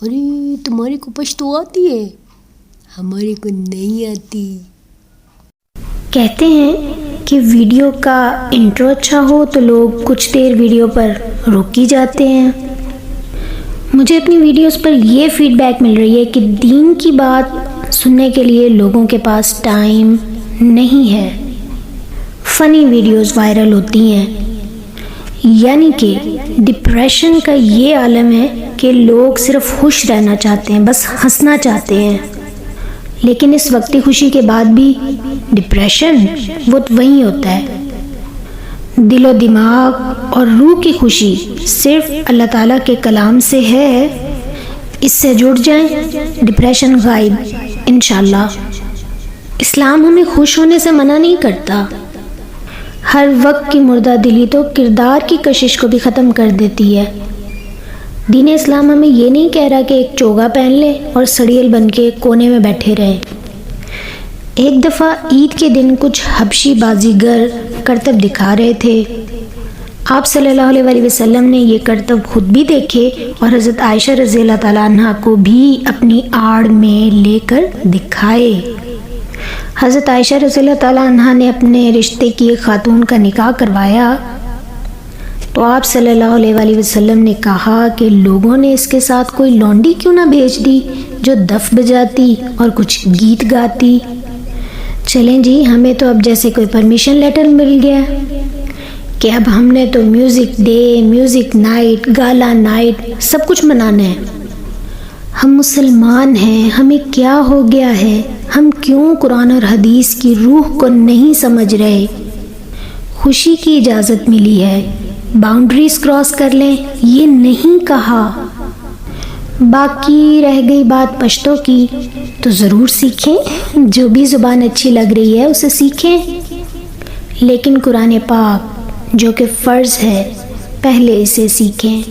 ارے تمہارے کو پشتو آتی ہے، ہمارے کو نہیں آتی۔ کہتے ہیں کہ ویڈیو کا انٹرو اچھا ہو تو لوگ کچھ دیر ویڈیو پر رک ہی جاتے ہیں۔ مجھے اپنی ویڈیوز پر یہ فیڈ بیک مل رہی ہے کہ دین کی بات سننے کے لیے لوگوں کے پاس ٹائم نہیں ہے۔ فنی ویڈیوز وائرل ہوتی ہیں، یعنی کہ ڈپریشن کا یہ عالم ہے کہ لوگ صرف خوش رہنا چاہتے ہیں، بس ہنسنا چاہتے ہیں، لیکن اس وقتی خوشی کے بعد بھی ڈپریشن وہ تو وہی ہوتا ہے۔ دل و دماغ اور روح کی خوشی صرف اللہ تعالیٰ کے کلام سے ہے، اس سے جڑ جائیں، ڈپریشن غائب انشاءاللہ۔ اسلام ہمیں خوش ہونے سے منع نہیں کرتا۔ ہر وقت کی مردہ دلی تو کردار کی کشش کو بھی ختم کر دیتی ہے۔ دین اسلام ہمیں یہ نہیں کہہ رہا کہ ایک چوگا پہن لیں اور سڑیل بن کے کونے میں بیٹھے رہیں۔ ایک دفعہ عید کے دن کچھ حبشی بازیگر کرتب دکھا رہے تھے۔ آپ صلی اللہ علیہ وسلم نے یہ کرتب خود بھی دیکھے اور حضرت عائشہ رضی اللہ تعالیٰ عنہ کو بھی اپنی آڑ میں لے کر دکھائے۔ حضرت عائشہ رضی اللہ تعالیٰ عنہ نے اپنے رشتے کی ایک خاتون کا نکاح کروایا تو آپ صلی اللہ علیہ وسلم نے کہا کہ لوگوں نے اس کے ساتھ کوئی لونڈی کیوں نہ بھیج دی جو دف بجاتی اور کچھ گیت گاتی۔ چلیں جی، ہمیں تو اب جیسے کوئی پرمیشن لیٹر مل گیا کہ اب ہم نے تو میوزک ڈے، میوزک نائٹ، گالا نائٹ سب کچھ منانا ہے۔ ہم مسلمان ہیں، ہمیں کیا ہو گیا ہے؟ ہم کیوں قرآن اور حدیث کی روح کو نہیں سمجھ رہے؟ خوشی کی اجازت ملی ہے، باؤنڈریز کراس کر لیں یہ نہیں کہا۔ باقی رہ گئی بات پشتو کی تو ضرور سیکھیں، جو بھی زبان اچھی لگ رہی ہے اسے سیکھیں، لیکن قرآن پاک جو کہ فرض ہے پہلے اسے سیکھیں۔